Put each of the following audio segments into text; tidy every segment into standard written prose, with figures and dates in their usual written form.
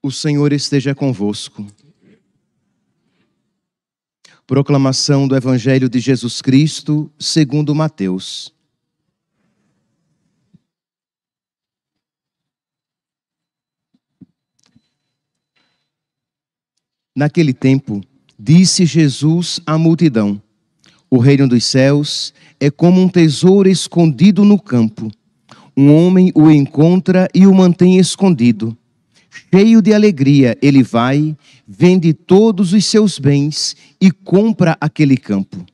O Senhor esteja convosco. Proclamação do Evangelho de Jesus Cristo, segundo Mateus. Naquele tempo, disse Jesus à multidão: o reino dos céus é como um tesouro escondido no campo. Um homem o encontra e o mantém escondido. Cheio de alegria, ele vai, vende todos os seus bens e compra aquele campo.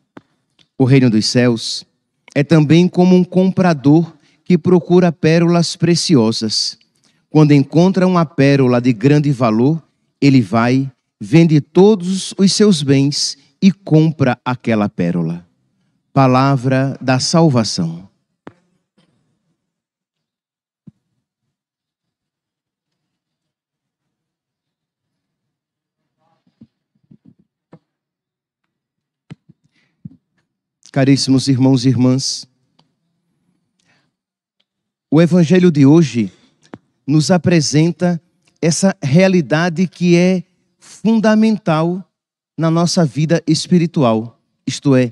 O reino dos céus é também como um comprador que procura pérolas preciosas. Quando encontra uma pérola de grande valor, ele vai, vende todos os seus bens e compra aquela pérola. Palavra da salvação. Caríssimos irmãos e irmãs, o Evangelho de hoje nos apresenta essa realidade que é fundamental na nossa vida espiritual. Isto é,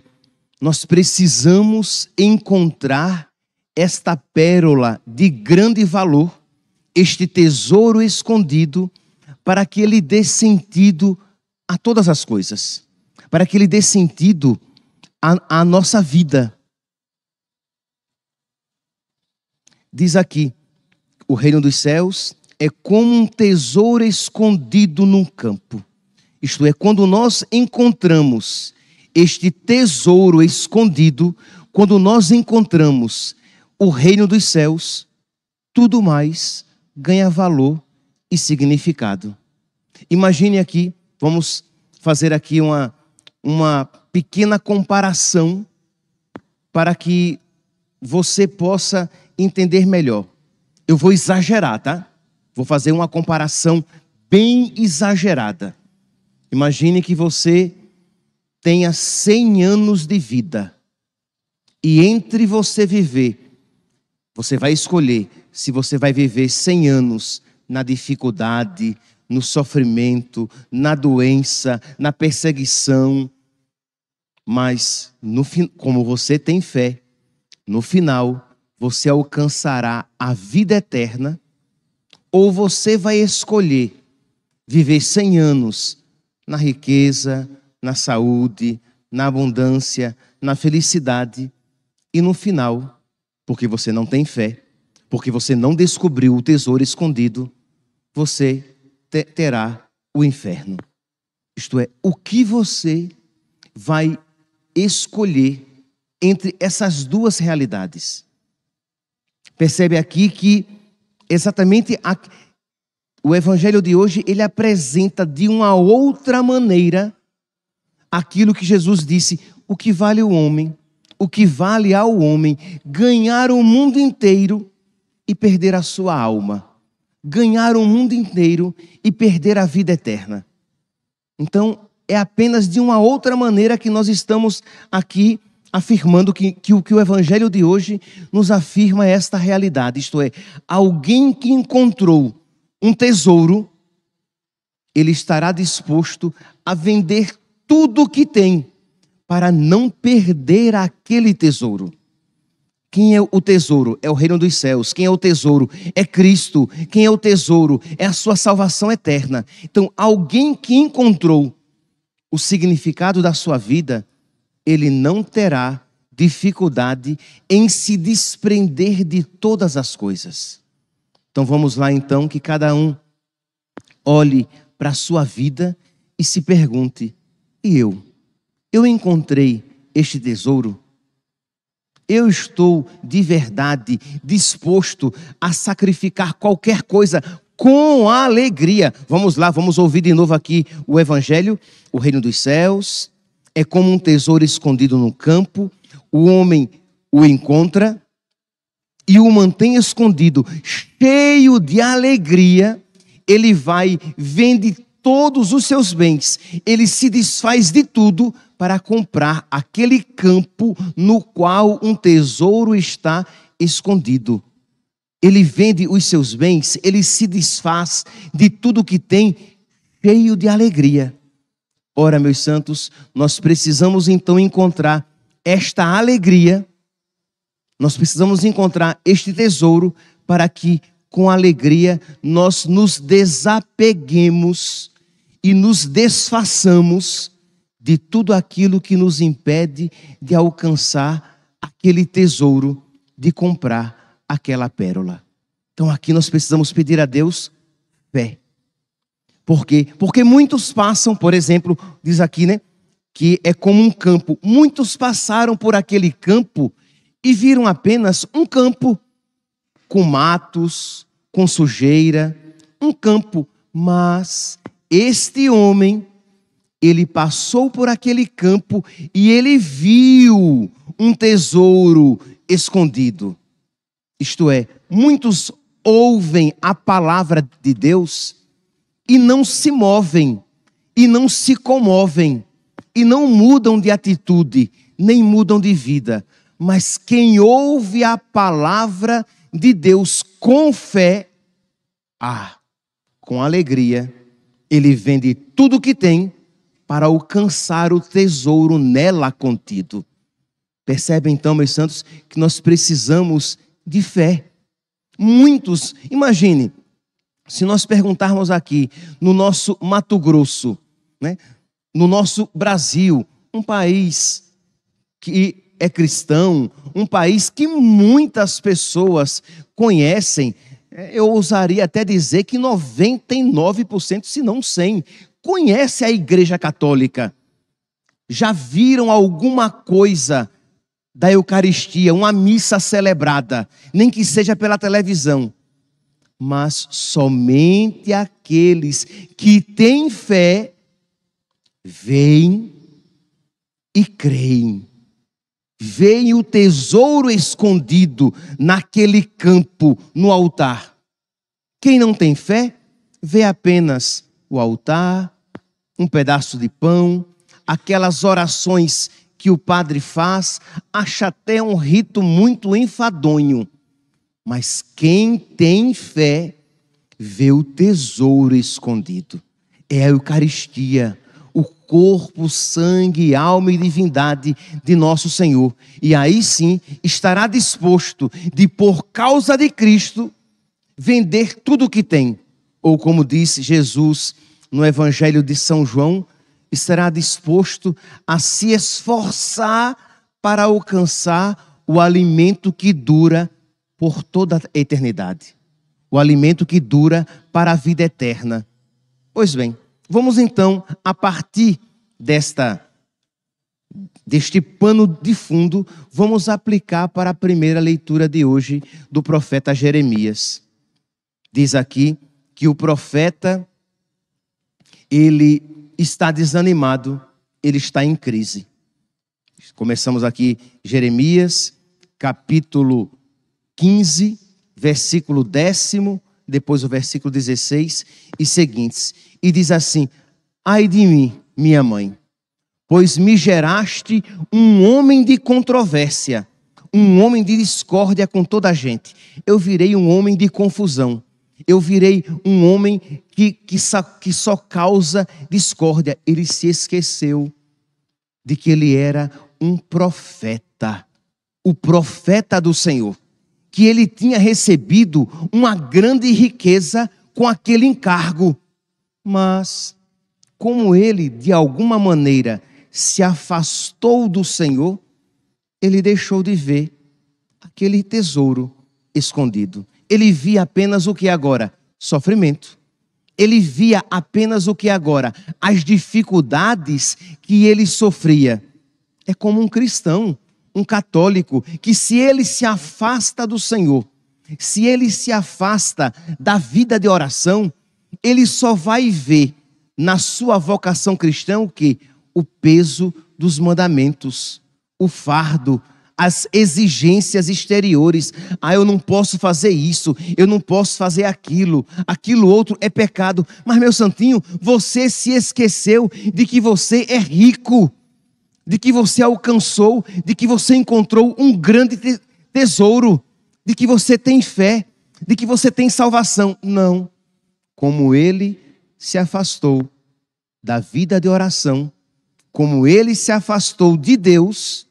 nós precisamos encontrar esta pérola de grande valor, este tesouro escondido, para que ele dê sentido a todas as coisas, para que ele dê sentido a nossa vida. Diz aqui, o reino dos céus é como um tesouro escondido num campo. Isto é, quando nós encontramos este tesouro escondido, quando nós encontramos o reino dos céus, tudo mais ganha valor e significado. Imagine aqui, vamos fazer aqui uma pequena comparação para que você possa entender melhor. Eu vou exagerar, tá? Vou fazer uma comparação bem exagerada. Imagine que você tenha 100 anos de vida e entre você viver, você vai escolher se você vai viver 100 anos na dificuldade, no sofrimento, na doença, na perseguição. Mas, como você tem fé, no final, você alcançará a vida eterna, ou você vai escolher viver 100 anos na riqueza, na saúde, na abundância, na felicidade, e no final, porque você não tem fé, porque você não descobriu o tesouro escondido, você terá o inferno. Isto é, o que você vai escolher entre essas duas realidades? Percebe aqui que exatamente o Evangelho de hoje, ele apresenta de uma outra maneira aquilo que Jesus disse: o que vale o homem, o que vale ao homem ganhar o mundo inteiro e perder a sua alma, ganhar o mundo inteiro e perder a vida eterna. Então, é apenas de uma outra maneira que nós estamos aqui afirmando que o Evangelho de hoje nos afirma esta realidade. Isto é, alguém que encontrou um tesouro, ele estará disposto a vender tudo o que tem para não perder aquele tesouro. Quem é o tesouro? É o reino dos céus. Quem é o tesouro? É Cristo. Quem é o tesouro? É a sua salvação eterna. Então, alguém que encontrou o significado da sua vida, ele não terá dificuldade em se desprender de todas as coisas. Então vamos lá então, que cada um olhe para a sua vida e se pergunte: e eu? Eu encontrei este tesouro? Eu estou de verdade disposto a sacrificar qualquer coisa com alegria? Vamos lá, vamos ouvir de novo aqui o Evangelho. O reino dos céus é como um tesouro escondido no campo. O homem o encontra e o mantém escondido. Cheio de alegria, ele vai, vende todos os seus bens. Ele se desfaz de tudo para comprar aquele campo no qual um tesouro está escondido. ele vende os seus bens, ele se desfaz de tudo que tem, cheio de alegria. Ora, meus santos, nós precisamos então encontrar esta alegria, nós precisamos encontrar este tesouro para que, com alegria, nós nos desapeguemos e nos desfaçamos de tudo aquilo que nos impede de alcançar aquele tesouro, de comprar aquela pérola. Então aqui nós precisamos pedir a Deus fé. Por quê? Porque muitos passam, por exemplo, diz aqui, né, que é como um campo. Muitos passaram por aquele campo e viram apenas um campo com matos, com sujeira, um campo. Mas este homem, ele passou por aquele campo e ele viu um tesouro escondido. Isto é, muitos ouvem a palavra de Deus e não se movem, e não se comovem, e não mudam de atitude, nem mudam de vida. Mas quem ouve a palavra de Deus com fé, com alegria, ele vende tudo o que tem para alcançar o tesouro nela contido. Percebe então, meus santos, que nós precisamos de fé. Muitos, imagine, se nós perguntarmos aqui no nosso Mato Grosso, né, no nosso Brasil, um país que é cristão, um país que muitas pessoas conhecem, eu ousaria até dizer que 99%, se não 100%, conhece a Igreja Católica. Já viram alguma coisa da Eucaristia, uma missa celebrada, nem que seja pela televisão. Mas somente aqueles que têm fé veem e creem. Veem o tesouro escondido naquele campo, no altar. Quem não tem fé, vê apenas o altar, um pedaço de pão, aquelas orações que o padre faz, acha até um rito muito enfadonho. Mas quem tem fé, vê o tesouro escondido. É a Eucaristia, o corpo, sangue, alma e divindade de nosso Senhor. E aí sim, estará disposto de, por causa de Cristo, vender tudo o que tem. Ou como disse Jesus no Evangelho de São João, estará disposto a se esforçar para alcançar o alimento que dura por toda a eternidade. O alimento que dura para a vida eterna. Pois bem, vamos então, a partir deste pano de fundo, vamos aplicar para a primeira leitura de hoje do profeta Jeremias. Diz aqui que o profeta, ele está desanimado, ele está em crise. Começamos aqui Jeremias, capítulo 15, versículo 10, depois o versículo 16 e seguintes. E diz assim: ai de mim, minha mãe, pois me geraste um homem de controvérsia, um homem de discórdia com toda a gente. Eu virei um homem de confusão. Eu virei um homem que só causa discórdia. Ele se esqueceu de que ele era um profeta, o profeta do Senhor, que ele tinha recebido uma grande riqueza com aquele encargo. Mas, como ele, de alguma maneira, se afastou do Senhor, ele deixou de ver aquele tesouro escondido. Ele via apenas o que agora? Sofrimento. Ele via apenas o que agora? As dificuldades que ele sofria. É como um cristão, um católico, que se ele se afasta do Senhor, se ele se afasta da vida de oração, ele só vai ver na sua vocação cristã o quê? O peso dos mandamentos, o fardo, as exigências exteriores. Eu não posso fazer isso, eu não posso fazer aquilo outro é pecado. Mas, meu santinho, você se esqueceu de que você é rico, de que você alcançou, de que você encontrou um grande tesouro, de que você tem fé. de que você tem salvação. Não. Como ele se afastou da vida de oração, como ele se afastou de Deus,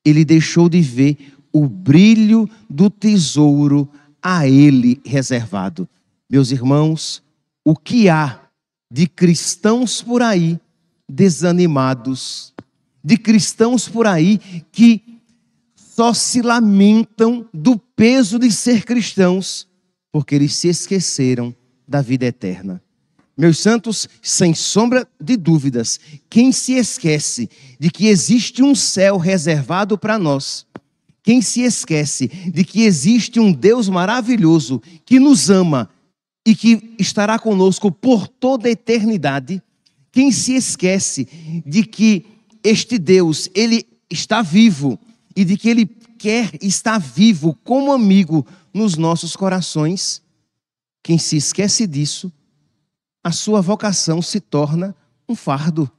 ele deixou de ver o brilho do tesouro a ele reservado. Meus irmãos, o que há de cristãos por aí desanimados, de cristãos por aí que só se lamentam do peso de ser cristãos, porque eles se esqueceram da vida eterna. Meus santos, sem sombra de dúvidas, quem se esquece de que existe um céu reservado para nós, quem se esquece de que existe um Deus maravilhoso que nos ama e que estará conosco por toda a eternidade, quem se esquece de que este Deus, ele está vivo e de que ele quer estar vivo como amigo nos nossos corações, quem se esquece disso, a sua vocação se torna um fardo.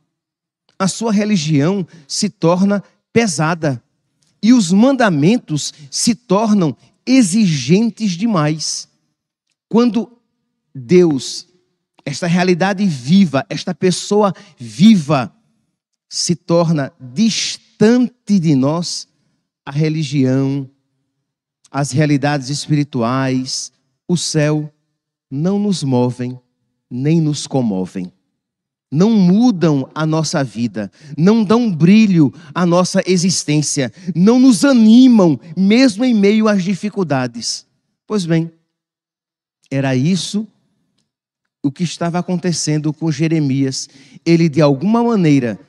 A sua religião se torna pesada. E os mandamentos se tornam exigentes demais. Quando Deus, esta realidade viva, esta pessoa viva, se torna distante de nós, a religião, as realidades espirituais, o céu, não nos movem, nem nos comovem. Não mudam a nossa vida, não dão brilho à nossa existência, não nos animam, mesmo em meio às dificuldades. Pois bem, era isso o que estava acontecendo com Jeremias. Ele, de alguma maneira,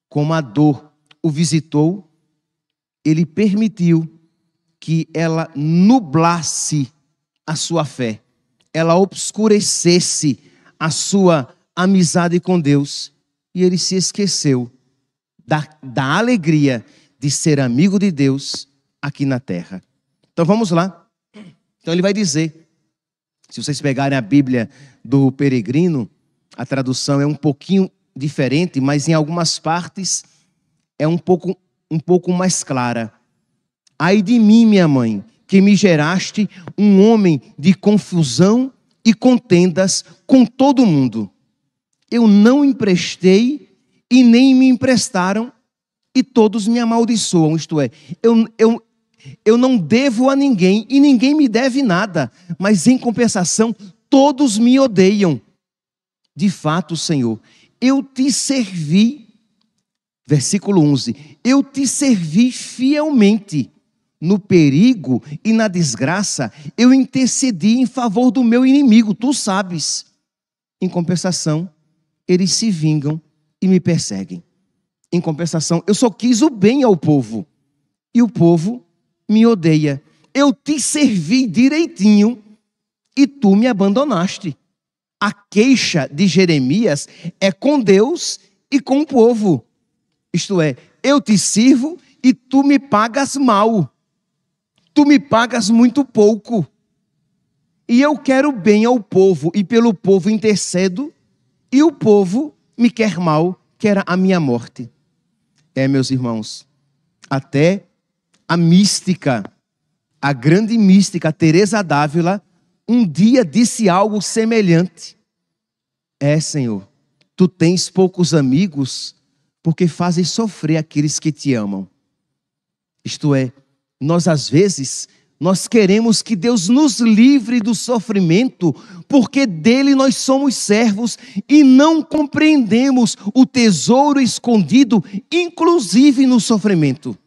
como a dor o visitou, ele permitiu que ela nublasse a sua fé, ela obscurecesse a sua amizade com Deus, e ele se esqueceu da alegria de ser amigo de Deus aqui na terra. Então vamos lá. Então ele vai dizer, se vocês pegarem a Bíblia do Peregrino, a tradução é um pouquinho diferente, mas em algumas partes é um pouco mais clara. Ai de mim, minha mãe, que me geraste um homem de confusão e contendas com todo mundo. Eu não emprestei e nem me emprestaram, e todos me amaldiçoam. Isto é, eu não devo a ninguém e ninguém me deve nada, mas em compensação todos me odeiam. De fato, Senhor, eu te servi, versículo 11, eu te servi fielmente. No perigo e na desgraça, eu intercedi em favor do meu inimigo, tu sabes. Em compensação, eles se vingam e me perseguem. Em compensação, eu só quis o bem ao povo, e o povo me odeia. Eu te servi direitinho e tu me abandonaste. A queixa de Jeremias é com Deus e com o povo. Isto é, eu te sirvo e tu me pagas mal. Tu me pagas muito pouco. E eu quero bem ao povo, e pelo povo intercedo, e o povo me quer mal, quer a minha morte. Meus irmãos, até a mística, a grande mística Teresa d'Ávila, um dia disse algo semelhante. Senhor, tu tens poucos amigos, porque fazes sofrer aqueles que te amam. Isto é, nós às vezes, nós queremos que Deus nos livre do sofrimento, porque dele nós somos servos e não compreendemos o tesouro escondido, inclusive no sofrimento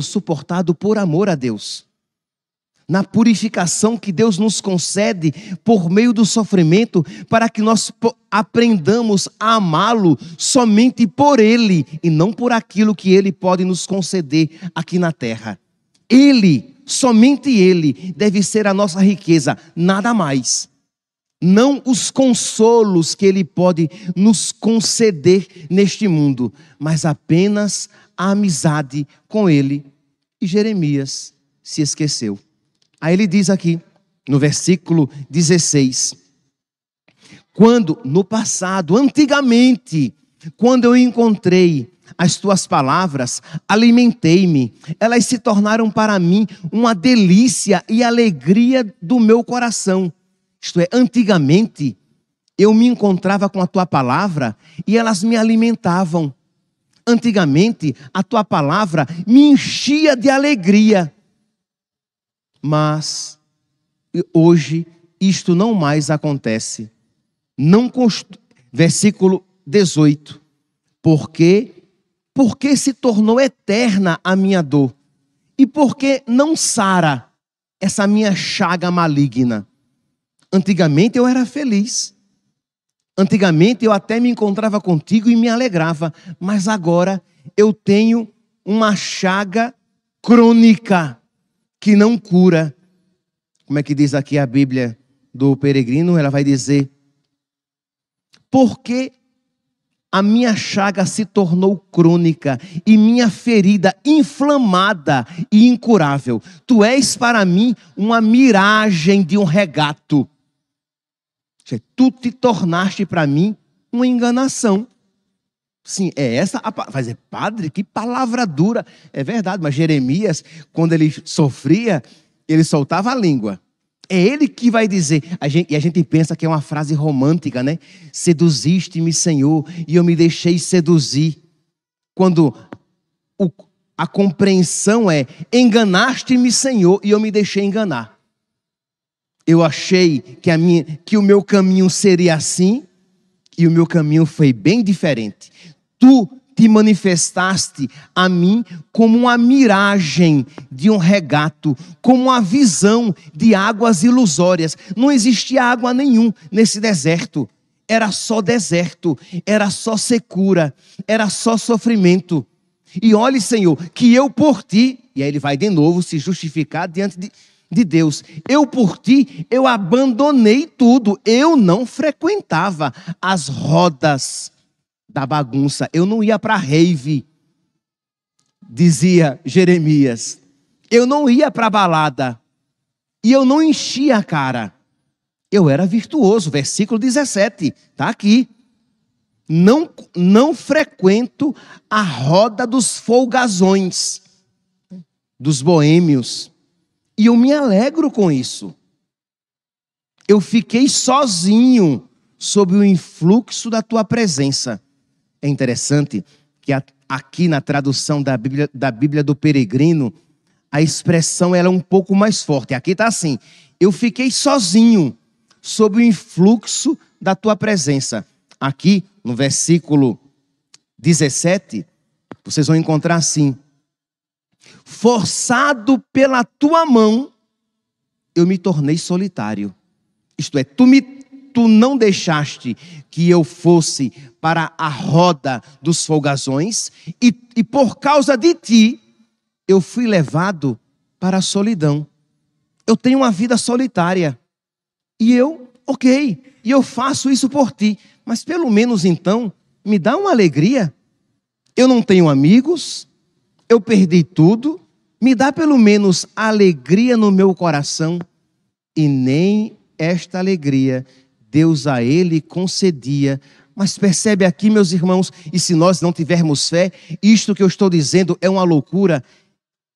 suportado por amor a Deus. Na purificação que Deus nos concede por meio do sofrimento, para que nós aprendamos a amá-lo somente por Ele e não por aquilo que Ele pode nos conceder aqui na terra. Ele, somente Ele, deve ser a nossa riqueza, nada mais. Não os consolos que Ele pode nos conceder neste mundo, mas apenas a amizade com Ele. E Jeremias se esqueceu. Aí ele diz aqui, no versículo 16, quando no passado, antigamente, quando eu encontrei as tuas palavras, alimentei-me. Elas se tornaram para mim uma delícia e alegria do meu coração. Isto é, antigamente, eu me encontrava com a tua palavra e elas me alimentavam. Antigamente, a tua palavra me enchia de alegria. Mas hoje, isto não mais acontece. Versículo 18. Porque se tornou eterna a minha dor. E porque não sara essa minha chaga maligna. Antigamente eu era feliz. Antigamente eu até me encontrava contigo e me alegrava. Mas agora eu tenho uma chaga crônica que não cura. Como é que diz aqui a Bíblia do Peregrino? Ela vai dizer: porque a minha chaga se tornou crônica e minha ferida inflamada e incurável. Tu és para mim uma miragem de um regato. Tu te tornaste para mim uma enganação. Sim, é essa a palavra. Vai dizer, padre, que palavra dura. É verdade, mas Jeremias, quando ele sofria, ele soltava a língua. É ele que vai dizer, e a gente pensa que é uma frase romântica, né? Seduziste-me, Senhor, e eu me deixei seduzir. Quando a compreensão é, enganaste-me, Senhor, e eu me deixei enganar. Eu achei que o meu caminho seria assim, e o meu caminho foi bem diferente. Tu te manifestaste a mim como uma miragem de um regato, como uma visão de águas ilusórias. Não existia água nenhum nesse deserto. Era só deserto, era só secura, era só sofrimento. E olhe, Senhor, que eu por ti, e aí ele vai de novo se justificar diante de Deus. Eu por ti, eu abandonei tudo. Eu não frequentava as rodas da bagunça. Eu não ia para rave, dizia Jeremias. Eu não ia para balada. E eu não enchia a cara. Eu era virtuoso. Versículo 17. Está aqui. Não frequento a roda dos folgazões, dos boêmios. E eu me alegro com isso. Eu fiquei sozinho sob o influxo da tua presença. É interessante que aqui na tradução da Bíblia do Peregrino, a expressão ela é um pouco mais forte. Aqui está assim: eu fiquei sozinho sob o influxo da tua presença. Aqui no versículo 17, vocês vão encontrar assim: forçado pela tua mão, eu me tornei solitário. Isto é, tu não deixaste que eu fosse para a roda dos folgazões, e por causa de ti, eu fui levado para a solidão. Eu tenho uma vida solitária. E eu faço isso por ti. Mas pelo menos então, me dá uma alegria. Eu não tenho amigos, eu perdi tudo. Me dá pelo menos alegria no meu coração. E nem esta alegria Deus a ele concedia. Mas percebe aqui, meus irmãos, e se nós não tivermos fé, isto que eu estou dizendo é uma loucura.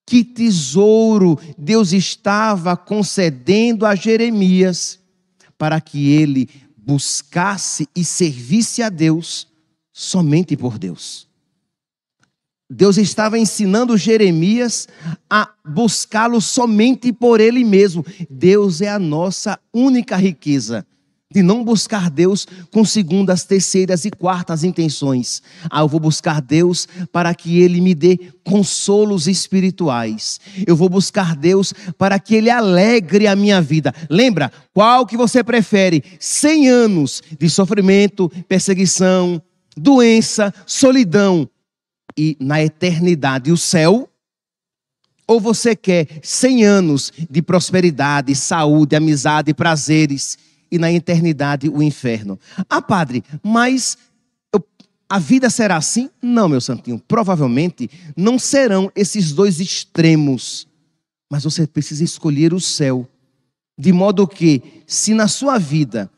Que tesouro Deus estava concedendo a Jeremias para que ele buscasse e servisse a Deus somente por Deus. Deus estava ensinando Jeremias a buscá-lo somente por ele mesmo. Deus é a nossa única riqueza. De não buscar Deus com segundas, terceiras e quartas intenções. Eu vou buscar Deus para que Ele me dê consolos espirituais. Eu vou buscar Deus para que Ele alegre a minha vida. Lembra? Qual que você prefere? 100 anos de sofrimento, perseguição, doença, solidão e na eternidade o céu? Ou você quer 100 anos de prosperidade, saúde, amizade, prazeres e na eternidade o inferno? Ah, padre, mas a vida será assim? Não, meu santinho, provavelmente não serão esses dois extremos. Mas você precisa escolher o céu. De modo que, se na sua vida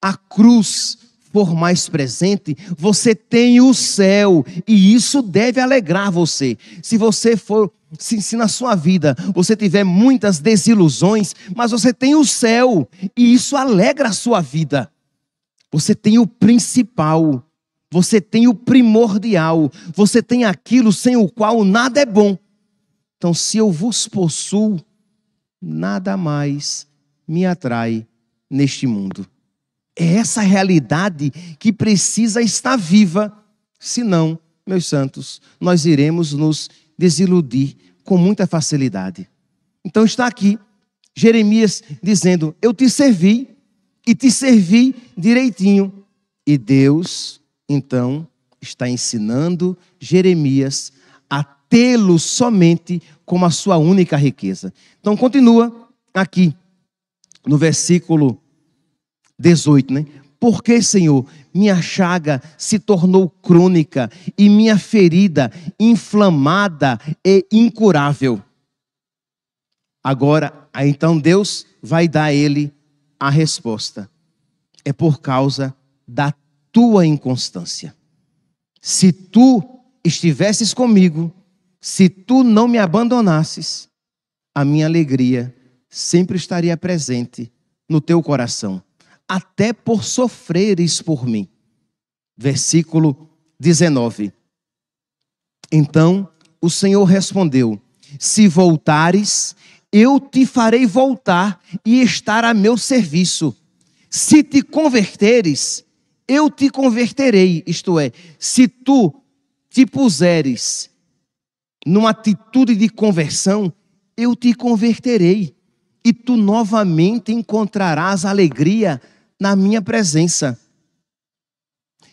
a cruz for mais presente, você tem o céu, e isso deve alegrar você. Se na sua vida você tiver muitas desilusões, mas você tem o céu, e isso alegra a sua vida. Você tem o principal, você tem o primordial, você tem aquilo sem o qual nada é bom. Então, se eu vos possuo, nada mais me atrai neste mundo. É essa realidade que precisa estar viva, senão, meus santos, nós iremos nos desiludir com muita facilidade. Então está aqui Jeremias dizendo: eu te servi e te servi direitinho. E Deus, então, está ensinando Jeremias a tê-lo somente como a sua única riqueza. Então continua aqui no versículo 18, né? Porque, Senhor, minha chaga se tornou crônica e minha ferida inflamada e incurável. Agora, então Deus vai dar a ele a resposta. É por causa da tua inconstância. Se tu estivesses comigo, se tu não me abandonasses, a minha alegria sempre estaria presente no teu coração, até por sofreres por mim. Versículo 19. Então o Senhor respondeu: se voltares, eu te farei voltar e estar a meu serviço. Se te converteres, eu te converterei. Isto é, se tu te puseres numa atitude de conversão, eu te converterei. E tu novamente encontrarás alegria na minha presença.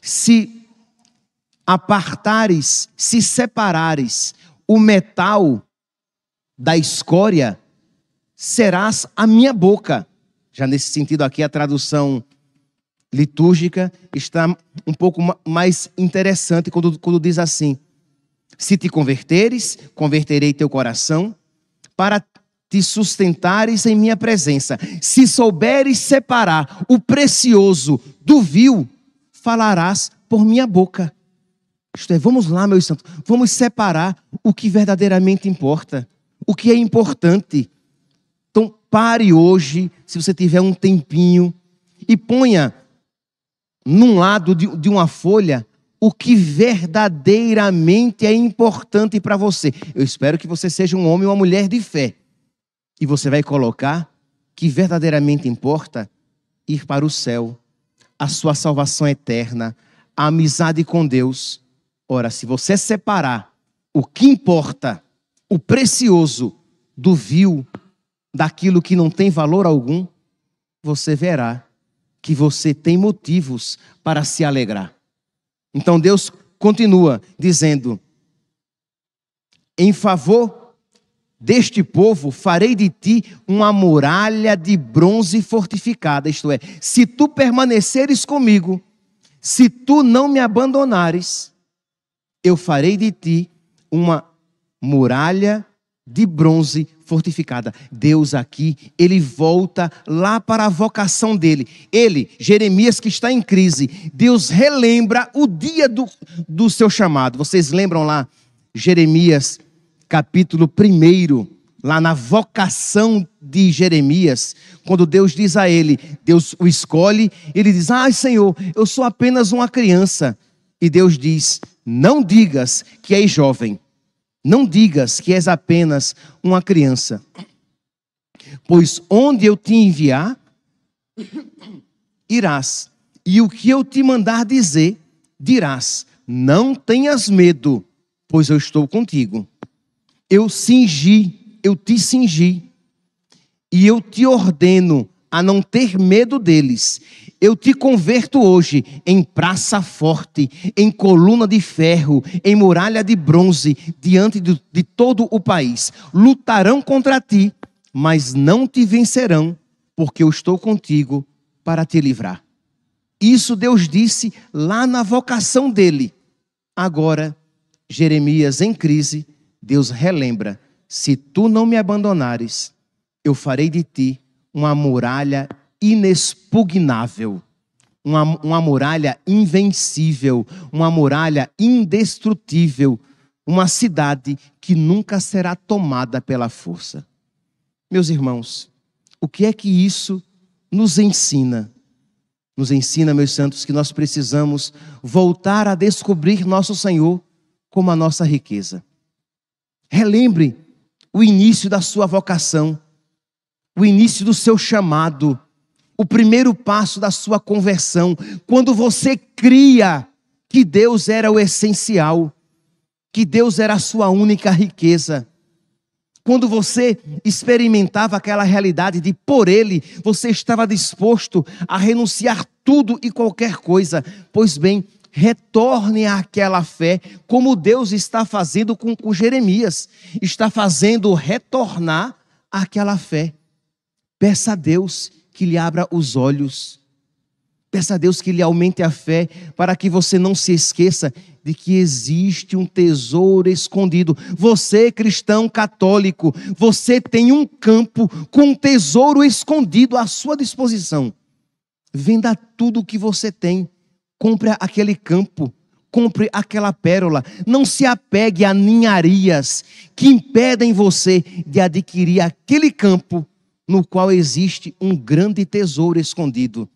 Se apartares, se separares o metal da escória, serás a minha boca. Já nesse sentido aqui, a tradução litúrgica está um pouco mais interessante quando diz assim: se te converteres, converterei teu coração, para te sustentares em minha presença. Se souberes separar o precioso do vil, falarás por minha boca. Isto é, vamos lá, meus santos, vamos separar o que verdadeiramente importa, o que é importante. Então pare hoje, se você tiver um tempinho, e ponha num lado de uma folha o que verdadeiramente é importante para você. Eu espero que você seja um homem ou uma mulher de fé. E você vai colocar que verdadeiramente importa ir para o céu, a sua salvação eterna, a amizade com Deus. Ora, se você separar o que importa, o precioso, do vil, daquilo que não tem valor algum, você verá que você tem motivos para se alegrar. Então Deus continua dizendo: em favor deste povo farei de ti uma muralha de bronze fortificada. Isto é, se tu permaneceres comigo, se tu não me abandonares, eu farei de ti uma muralha de bronze fortificada. Deus aqui, ele volta lá para a vocação dele. Ele, Jeremias, que está em crise, Deus relembra o dia do seu chamado. Vocês lembram lá, Jeremias capítulo 1, lá na vocação de Jeremias, quando Deus diz a ele, Deus o escolhe, ele diz: ai, Senhor, eu sou apenas uma criança. E Deus diz: não digas que és jovem, não digas que és apenas uma criança, pois onde eu te enviar, irás, e o que eu te mandar dizer, dirás. Não tenhas medo, pois eu estou contigo. Eu te cingi, e eu te ordeno a não ter medo deles. Eu te converto hoje em praça forte, em coluna de ferro, em muralha de bronze, diante de todo o país. Lutarão contra ti, mas não te vencerão, porque eu estou contigo para te livrar. Isso Deus disse lá na vocação dele. Agora, Jeremias em crise, Deus relembra: se tu não me abandonares, eu farei de ti uma muralha inexpugnável. uma muralha invencível, uma muralha indestrutível, uma cidade que nunca será tomada pela força. Meus irmãos, o que é que isso nos ensina? Nos ensina, meus santos, que nós precisamos voltar a descobrir nosso Senhor como a nossa riqueza. Relembre o início da sua vocação, o início do seu chamado, o primeiro passo da sua conversão, quando você cria que Deus era o essencial, que Deus era a sua única riqueza. Quando você experimentava aquela realidade de por Ele, você estava disposto a renunciar tudo e qualquer coisa. Pois bem, retorne àquela fé, como Deus está fazendo com Jeremias. Está fazendo retornar àquela fé. Peça a Deus que lhe abra os olhos. Peça a Deus que lhe aumente a fé, para que você não se esqueça de que existe um tesouro escondido. Você, cristão católico, você tem um campo com um tesouro escondido à sua disposição. Venda tudo o que você tem. Compre aquele campo. Compre aquela pérola. Não se apegue a ninharias que impedem você de adquirir aquele campo no qual existe um grande tesouro escondido.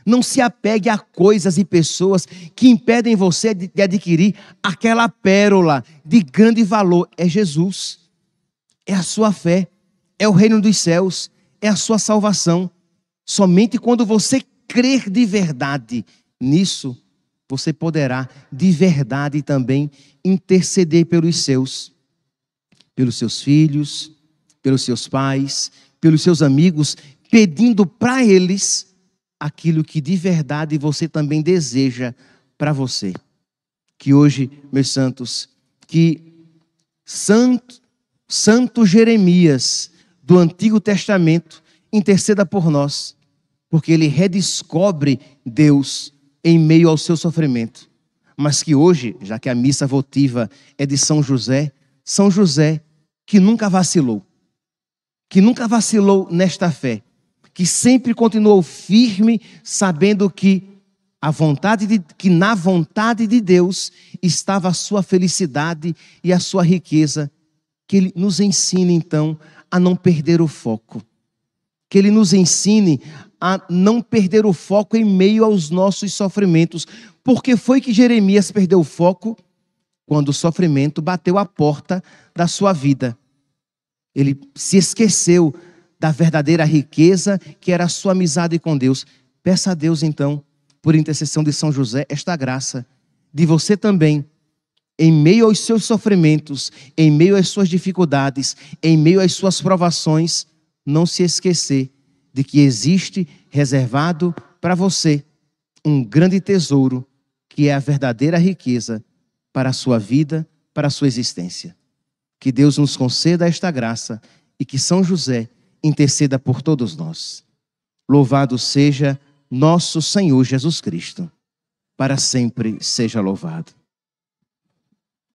Não se apegue a coisas e pessoas que impedem você de adquirir aquela pérola de grande valor. É Jesus, é a sua fé, é o reino dos céus, é a sua salvação. Somente quando você crer de verdade nisso, você poderá de verdade também interceder pelos seus filhos, pelos seus pais, pelos seus amigos, pedindo para eles aquilo que de verdade você também deseja para você. Que hoje, meus santos, que Santo Jeremias do Antigo Testamento interceda por nós, porque ele redescobre Deus em meio ao seu sofrimento. Mas que hoje, já que a missa votiva é de São José que nunca vacilou nesta fé, que sempre continuou firme, sabendo que na vontade de Deus estava a sua felicidade e a sua riqueza. Que Ele nos ensine então a não perder o foco. Que Ele nos ensine a não perder o foco em meio aos nossos sofrimentos. Porque foi que Jeremias perdeu o foco? Quando o sofrimento bateu à porta da sua vida. Ele se esqueceu da verdadeira riqueza, que era a sua amizade com Deus. Peça a Deus, então, por intercessão de São José, esta graça, de você também, em meio aos seus sofrimentos, em meio às suas dificuldades, em meio às suas provações, não se esquecer de que existe reservado para você um grande tesouro, que é a verdadeira riqueza para a sua vida, para a sua existência. Que Deus nos conceda esta graça e que São José interceda por todos nós. Louvado seja nosso Senhor Jesus Cristo. Para sempre seja louvado.